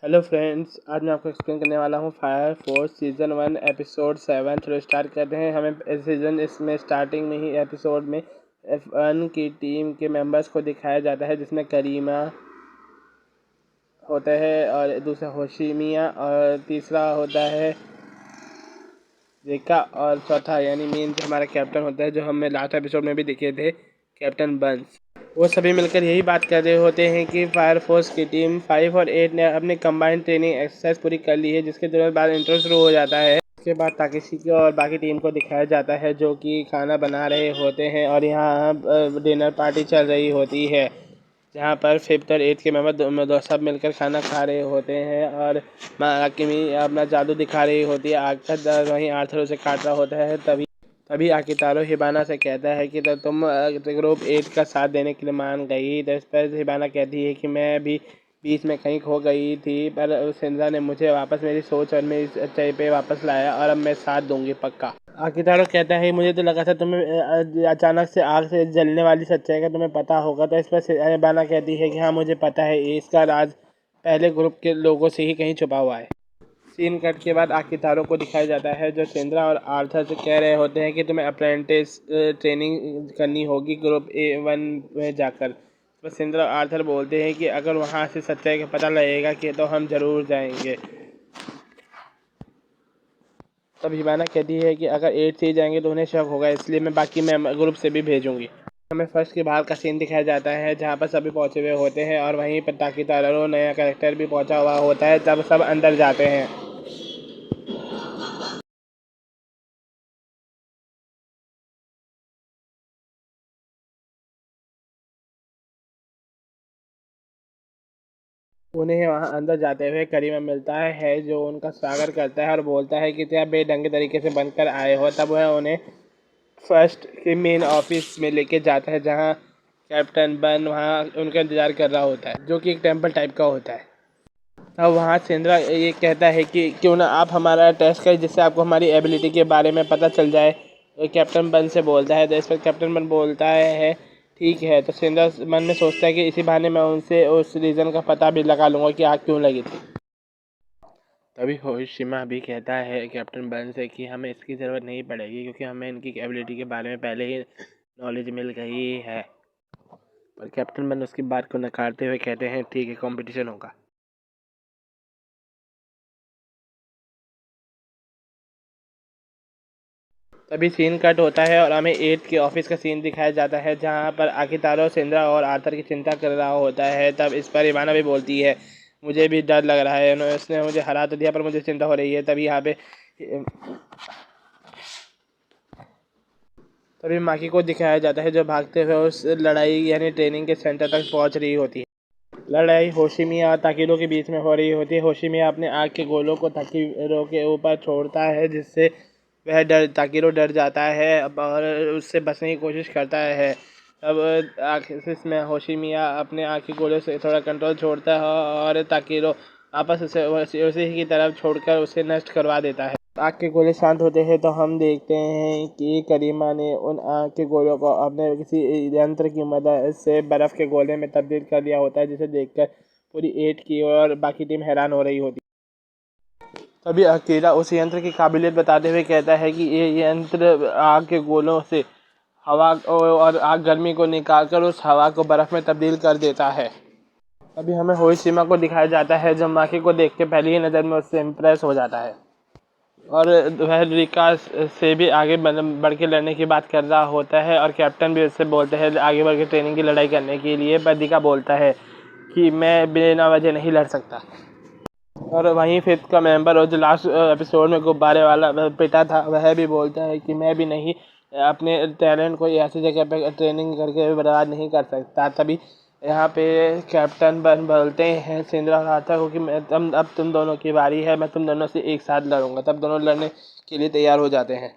Hello friends, आज मैं आपको एक्सप्लेन करने वाला हूँ फायर फोर्स सीज़न 1 एपिसोड 7। चलो स्टार्ट करते हैं। हमें सीज़न इसमें स्टार्टिंग में ही एपिसोड में F1 की टीम के मेंबर्स को दिखाया जाता है, जिसमें करीमा होता है और दूसरा होशिमिया और तीसरा होता है रेका और चौथा यानी मेन जो हमारा कैप्टन होता है, जो हमें लास्ट एपिसोड में भी दिखे थे, कैप्टन बंस। वो सभी मिलकर यही बात कर रहे होते हैं कि फायर फोर्स की टीम 5 और 8 ने अपनी कंबाइंड ट्रेनिंग एक्सरसाइज पूरी कर ली है, जिसके तुरंत बाद इंट्रो शुरू हो जाता है। उसके बाद ताकेशी को और बाकी टीम को दिखाया जाता है, जो कि खाना बना रहे होते हैं और यहाँ डिनर पार्टी चल रही होती है, जहाँ पर 5th और 8th के मेंबर सब मिलकर खाना खा रहे होते हैं और माकिमी अपना जादू दिखा रही होती है। आकर वहीं आर्थर उसे काट रहा होता है। तभी तभी आकितारो हिबाना से कहता है कि तो तुम ग्रुप 8 का साथ देने के लिए मान गई। तो इस पर हिबाना कहती है कि मैं भी बीच में कहीं खो गई थी, पर सिंद्रा ने मुझे वापस मेरी सोच और मेरी सच्चाई पे वापस लाया और अब मैं साथ दूंगी पक्का। आकितारो कहता है मुझे तो लगा था तुम्हें अचानक से आग से जलने वाली सच्चाई का तुम्हें पता होगा। तो इस पर हिबाना कहती है कि हाँ मुझे पता है, इसका राज पहले ग्रुप के लोगों से ही कहीं छुपा हुआ है। सीन कट के बाद आकितारो को दिखाया जाता है, जो सेंद्रा और आर्थर से कह रहे होते हैं कि तुम्हें अप्रेंटिस ट्रेनिंग करनी होगी ग्रुप A1 में जाकर। तो सेंद्रा और आर्थर बोलते हैं कि अगर वहाँ से सच्चाई का पता लगेगा कि तो हम ज़रूर जाएंगे। तब हिबाना कहती है कि अगर 8 से ही जाएंगे तो उन्हें शक होगा, इसलिए मैं बाकी ग्रुप से भी भेजूंगी। हमें फर्स्ट के बाहर का सीन दिखाया जाता है, जहाँ पर सभी पहुँचे हुए होते हैं और वहीं पर ताकितारो नया कैरेक्टर भी पहुँचा हुआ होता है। तब सब अंदर जाते हैं। उन्हें वहां अंदर जाते हुए करीमा मिलता है, जो उनका स्वागत करता है और बोलता है कि क्या बेढंगे तरीके से बनकर आए हो। तब वह उन्हें फर्स्ट के मेन ऑफिस में लेके जाता है, जहां कैप्टन बन वहां उनका इंतजार कर रहा होता है, जो कि एक टेंपल टाइप का होता है। अब वहाँ सेंद्रा ये कहता है कि क्यों ना आप हमारा टेस्ट करें, जिससे आपको हमारी एबिलिटी के बारे में पता चल जाए। तो कैप्टन बन से बोलता है, तो इस पर कैप्टन बन बोलता है ठीक है। तो सेंद्रा मन में सोचता है कि इसी बहाने मैं उनसे उस रीज़न का पता भी लगा लूँगा कि आग क्यों लगी थी। तभी होशिमा भी कहता है कैप्टन बन से कि हमें इसकी ज़रूरत नहीं पड़ेगी, क्योंकि हमें इनकी एबिलिटी के बारे में पहले ही नॉलेज मिल गई है। पर कैप्टन बन उसकी बात को नकारते हुए कहते हैं ठीक है, कंपटीशन होगा। तभी सीन कट होता है और हमें 8 के ऑफिस का सीन दिखाया जाता है, जहाँ पर आकितारो सेंद्रा और आर्थर की चिंता कर रहा होता है। तब इस पर इवाना भी बोलती है मुझे भी डर लग रहा है, उसने मुझे हरा तो दिया पर मुझे चिंता हो रही है। तभी माकी को दिखाया जाता है, जो भागते हुए उस लड़ाई यानी ट्रेनिंग के सेंटर तक पहुंच रही होती है। लड़ाई होशिमिया और ताकिरो के बीच में हो रही होती है। होशिमिया अपने आग के गोलों को ताकिरो के ऊपर छोड़ता है, जिससे वह ताकिरो डर जाता है और उससे बचने की कोशिश करता है। अब आखिर में होशिमिया अपने आग के गोले से थोड़ा कंट्रोल छोड़ता है और ताकिरो वापस उसी की तरफ छोड़कर उसे नष्ट करवा देता है। आग के गोले शांत होते हैं तो हम देखते हैं कि करीमा ने उन आग के गोलों को अपने किसी यंत्र की मदद से बर्फ़ के गोले में तब्दील कर दिया होता है, जिसे देखकर पूरी 8 की और बाकी टीम हैरान हो रही होती है। तभी अकेला उस यंत्र की काबिलियत बताते हुए कहता है कि ये यंत्र आग के गोलों से हवा और आग गर्मी को निकालकर उस हवा को बर्फ़ में तब्दील कर देता है। अभी हमें होशिमा को दिखाया जाता है, जो माकी को देख के पहली ही नज़र में उससे इम्प्रेस हो जाता है और वह रिका से भी आगे बढ़ के लड़ने की बात कर रहा होता है और कैप्टन भी उससे बोलते हैं आगे बढ़ के ट्रेनिंग की लड़ाई करने के लिए। पर रिका बोलता है कि मैं बिना वजह नहीं लड़ सकता। और वहीं फिफ्थ का मेंबर और जो लास्ट एपिसोड में गुब्बारे वाला पिटा था, वह भी बोलता है कि मैं भी नहीं अपने टैलेंट को ऐसी जगह पे ट्रेनिंग करके बर्बाद नहीं कर सकता। तभी यहाँ पे कैप्टन बन बोलते हैं सिंद्रा राठा को कि मैं अब तुम दोनों की बारी है, मैं तुम दोनों से एक साथ लड़ूंगा। तब दोनों लड़ने के लिए तैयार हो जाते हैं।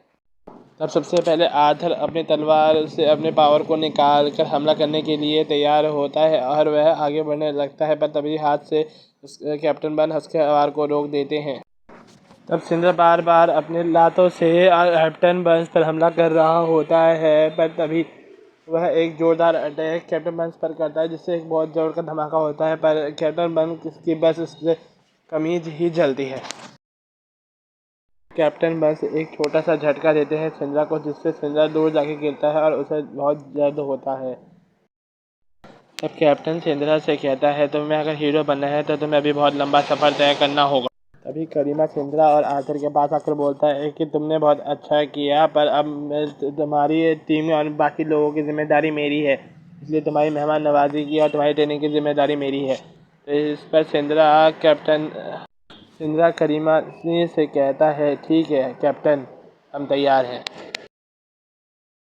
तब सबसे पहले आर्थर अपनी तलवार से अपने पावर को निकाल कर हमला करने के लिए तैयार होता है और वह आगे बढ़ने लगता है, पर तभी हाथ से कैप्टन बन हंस के वार को रोक देते हैं। तब सिंद्रा बार बार अपने लातों से कैप्टन बंस पर हमला कर रहा होता है, पर तभी वह एक जोरदार अटैक कैप्टन बंस पर करता है, जिससे एक बहुत जोर का धमाका होता है। पर कैप्टन बंस की बस उससे कमीज ही जलती है। कैप्टन बस एक छोटा सा झटका देते हैं सिंद्रा को, जिससे सिंद्रा दूर जाके गिरता है और उसे बहुत दर्द होता है। तब कैप्टन सिंद्रा से कहता है तुम्हें अगर हीरो बनना है तो तुम्हें अभी बहुत लंबा सफ़र तय करना होगा। तभी करीना सिंद्रा और आर्थर के पास आकर बोलता है कि तुमने बहुत अच्छा किया, पर अब तुम्हारी टीम और बाकी लोगों की जिम्मेदारी मेरी है, इसलिए तुम्हारी मेहमान नवाजी की और तुम्हारी ट्रेनिंग की जिम्मेदारी मेरी है। तो इस पर सिंद्रा करीना से कहता है ठीक है कैप्टन, हम तैयार हैं।